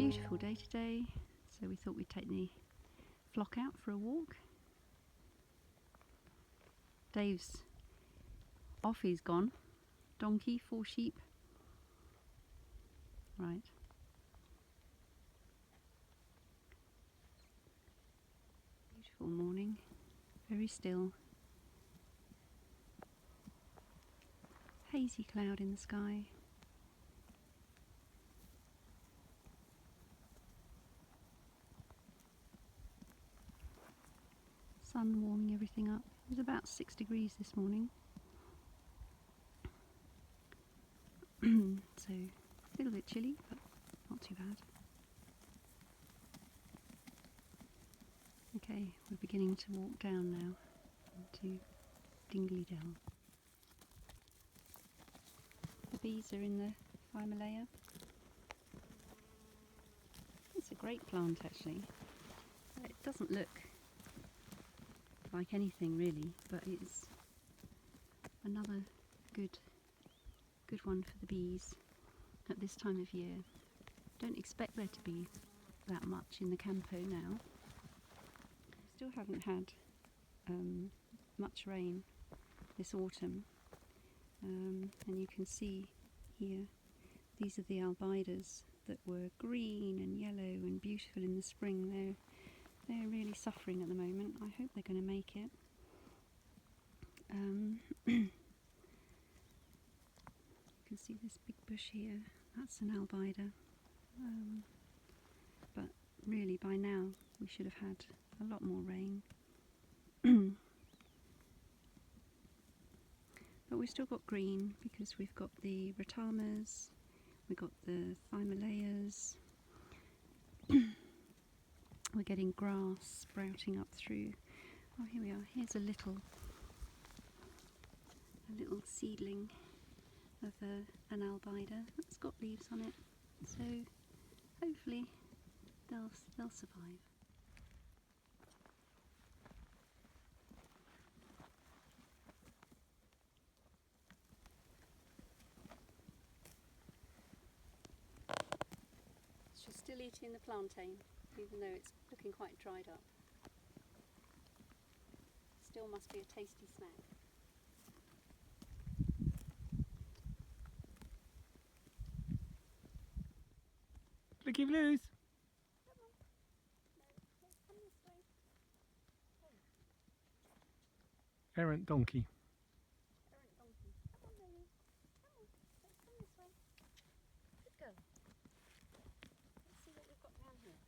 beautiful day today, so we thought we'd take the flock out for a walk. Dave's off, he's gone. Donkey, 4 sheep. Right. Beautiful morning, very still. Hazy cloud in the sky. Sun warming everything up. It was about 6 degrees this morning. So a little bit chilly, but not too bad. Okay, we're beginning to walk down now into Dingley Dell. The bees are in the Himalaya. It's a great plant actually. It doesn't look like anything really, but it's another good one for the bees at this time of year. Don't expect there to be that much in the campo now. Still haven't had much rain this autumn, and you can see here these are the albidas that were green and yellow and beautiful in the spring. They're really suffering at the moment. I hope they're going to make it. You can see this big bush here, that's an albida, but really by now we should have had a lot more rain. But we've still got green because we've got the ratamas, we've got the Himalayas. We're getting grass sprouting up through. Oh, here we are. Here's a little seedling of an albida that's got leaves on it. So hopefully they'll survive. She's still eating the plantain, even though it's looking quite dried up. Still must be a tasty snack. Blicky Blues! Come on. No, come this way. Errant donkey. Errant donkey. Come on, Lily. Come on. Let's come this way. Good girl. Let's see what we've got down here.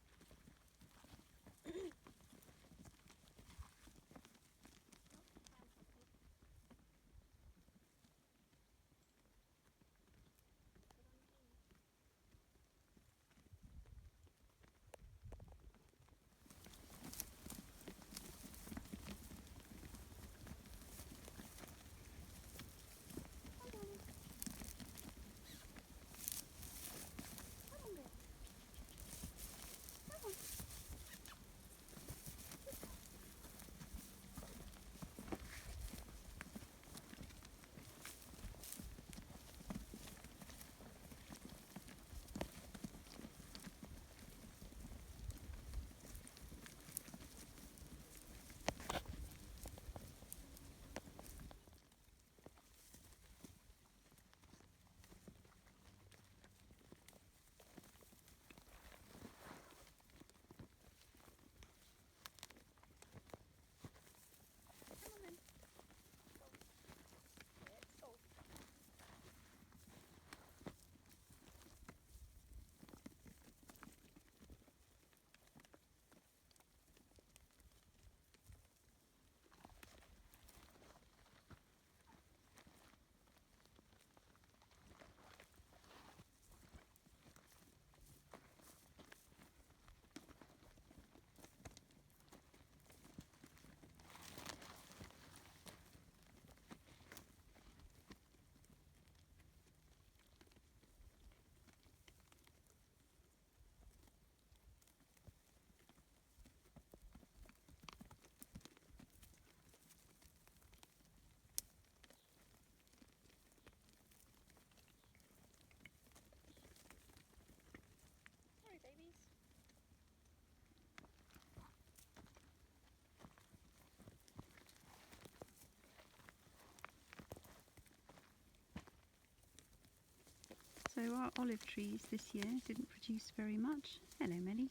So our olive trees this year didn't produce very much. Hello, Melly.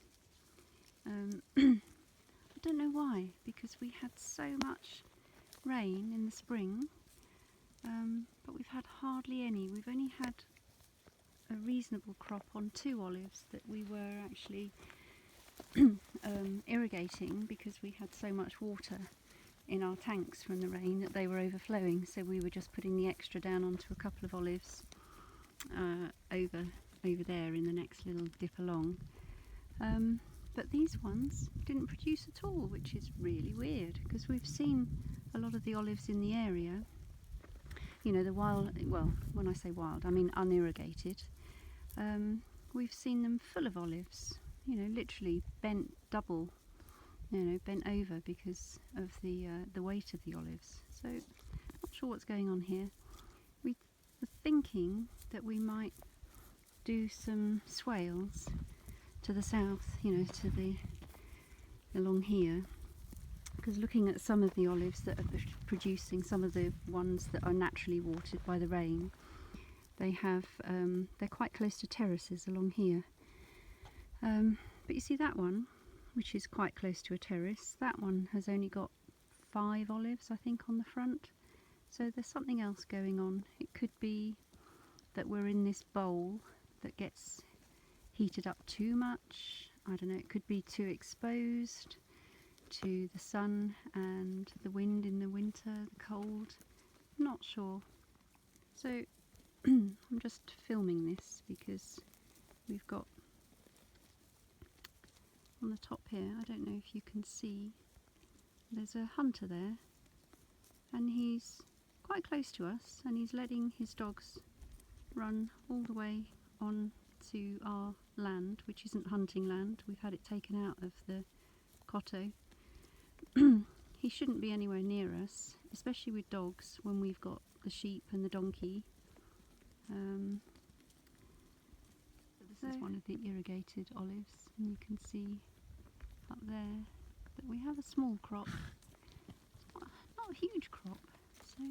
I don't know why, because we had so much rain in the spring, but we've had hardly any. We've only had a reasonable crop on 2 olives that we were actually irrigating because we had so much water in our tanks from the rain that they were overflowing, so we were just putting the extra down onto a couple of olives over there in the next little dip along. But these ones didn't produce at all, which is really weird, because we've seen a lot of the olives in the area, you know, the wild, well, when I say wild, I mean unirrigated. We've seen them full of olives, you know, literally bent double, you know, bent over because of the weight of the olives. So, not sure what's going on here. We were thinking that we might do some swales to the south, you know, to the along here, because looking at some of the olives that are producing, some of the ones that are naturally watered by the rain, they have they're quite close to terraces along here. But you see that one, which is quite close to a terrace, that one has only got 5 olives, I think, on the front. So there's something else going on. It could be that we're in this bowl that gets heated up too much. I don't know, it could be too exposed to the sun and the wind in the winter, the cold. Not sure. So I'm just filming this because we've got on the top here, I don't know if you can see, there's a hunter there, and he's quite close to us, and he's letting his dogs run all the way on to our land, which isn't hunting land. We've had it taken out of the cotto. He shouldn't be anywhere near us, especially with dogs when we've got the sheep and the donkey. This is one of the irrigated olives, and you can see up there that we have a small crop. Not a huge crop, so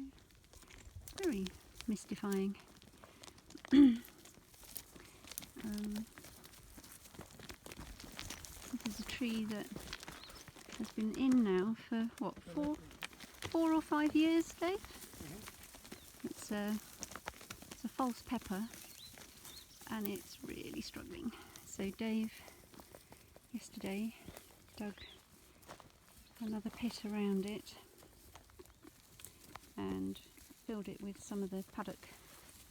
very mystifying. This is a tree that has been in now for what, 4 or 5 years, Dave? It's a false pepper, and it's really struggling. So Dave yesterday dug another pit around it and filled it with some of the paddock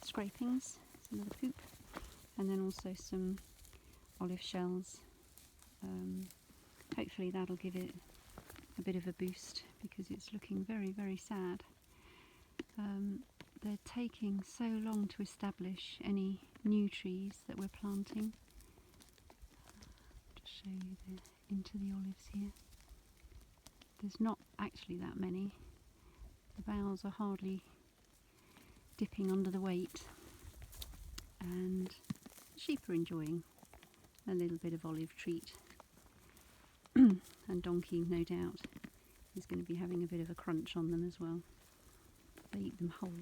scrapings, some of the poop, and then also some olive shells. Hopefully that'll give it a bit of a boost, because it's looking very, very sad. They're taking so long to establish any new trees that we're planting. Just show you into the olives here. There's not actually that many. The boughs are hardly dipping under the weight, and sheep are enjoying a little bit of olive treat. And donkey, no doubt, is going to be having a bit of a crunch on them as well. They eat them whole.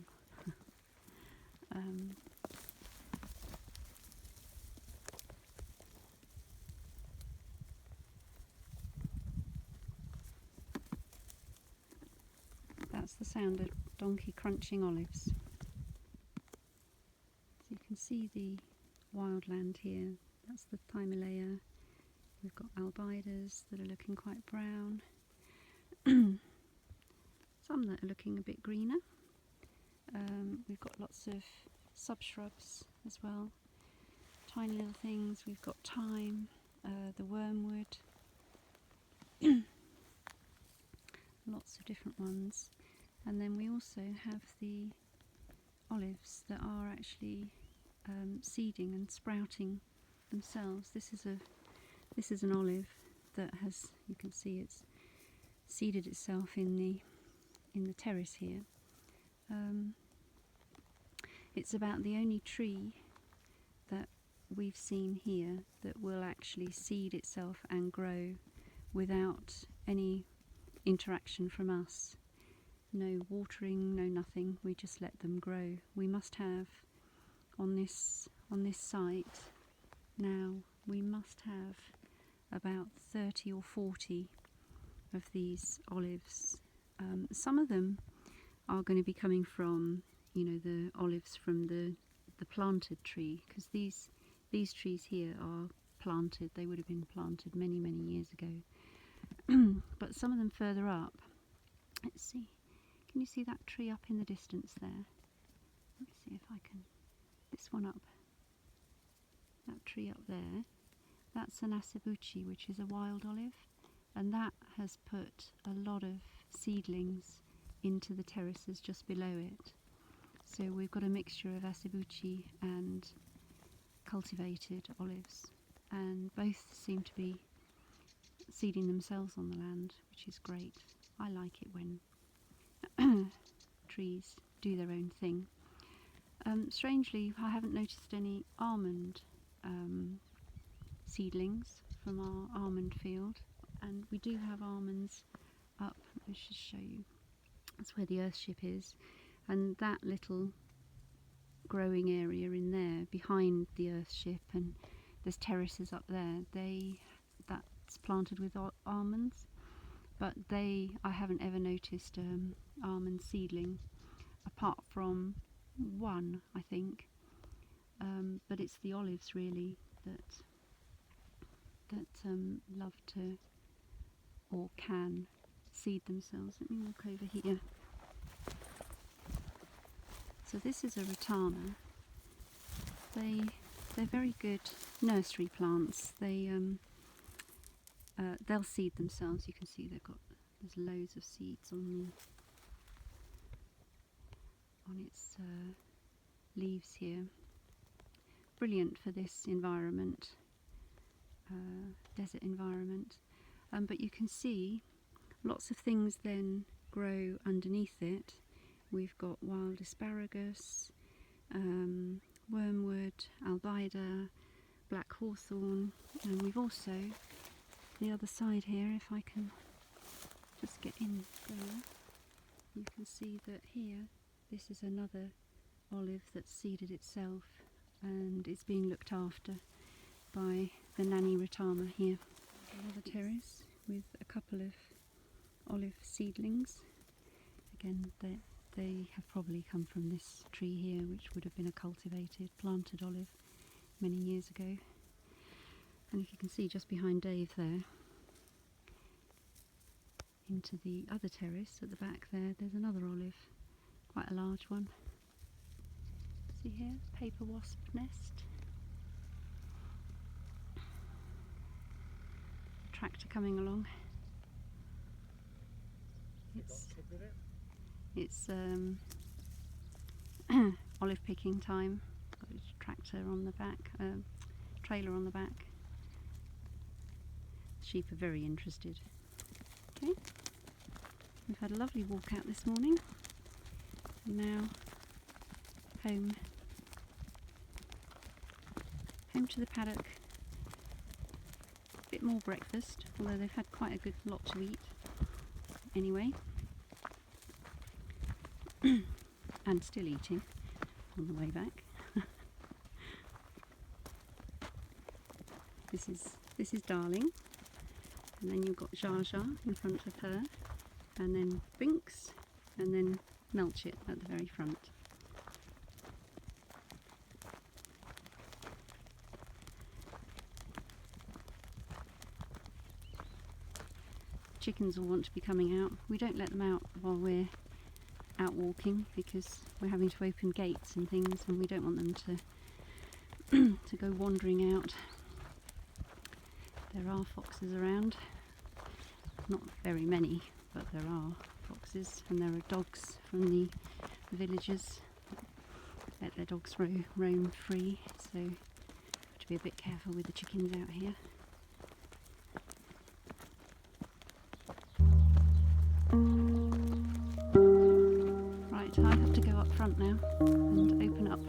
That's the sound of donkey crunching olives. So you can see the wildland here. That's the Thymelaea. We've got albidas that are looking quite brown. Some that are looking a bit greener. We've got lots of subshrubs as well. Tiny little things. We've got thyme, the wormwood. Lots of different ones. And then we also have the olives that are actually seeding and sprouting themselves. This is an olive that has, you can see, it's seeded itself in the terrace here. It's about the only tree that we've seen here that will actually seed itself and grow without any interaction from us. No watering, no nothing, we just let them grow. We must have on this site now, we must have about 30 or 40 of these olives. Some of them are going to be coming from, you know, the olives from the planted tree, because these trees here are planted. They would have been planted many years ago. But some of them further up, let's see, can you see that tree up in the distance there? Let's see if I can, this one up, that tree up there, that's an asabuchi, which is a wild olive, and that has put a lot of seedlings into the terraces just below it. So we've got a mixture of asabuchi and cultivated olives, and both seem to be seeding themselves on the land, which is great. I like it when trees do their own thing. Strangely, I haven't noticed any almond seedlings from our almond field, and we do have almonds up. I should show you. That's where the earthship is, and that little growing area in there behind the earthship, and there's terraces up there. That's planted with almonds, but I haven't ever noticed almond seedling apart from one, I think. But it's the olives really that love to or can seed themselves. Let me walk over here. So this is a ratana. They're very good nursery plants. They'll seed themselves. You can see there's loads of seeds on its leaves here. Brilliant for this environment, desert environment. But you can see lots of things then grow underneath it. We've got wild asparagus, wormwood, albida, black hawthorn, and we've also, the other side here, if I can just get in there, you can see that here, this is another olive that's seeded itself, and it's being looked after by the nanny ratama here. Another terrace with a couple of olive seedlings. Again, they have probably come from this tree here, which would have been a cultivated, planted olive many years ago. And if you can see just behind Dave there, into the other terrace at the back there's another olive, quite a large one. See here, paper wasp nest. Tractor coming along. It's olive picking time. Got a tractor on the back, trailer on the back. Sheep are very interested. Okay, we've had a lovely walk out this morning, and now home to the paddock. A bit more breakfast, although they've had quite a good lot to eat anyway. And still eating on the way back. This is Darling, and then you've got Jar Jar in front of her, and then Binks, and then Melchit at the very front. Chickens will want to be coming out. We don't let them out while we're out walking because we're having to open gates and things, and we don't want them to go wandering out. There are foxes around, not very many, but there are foxes, and there are dogs from the villagers. Let their dogs roam free, so have to be a bit careful with the chickens out here. Right, I have to go up front now and open up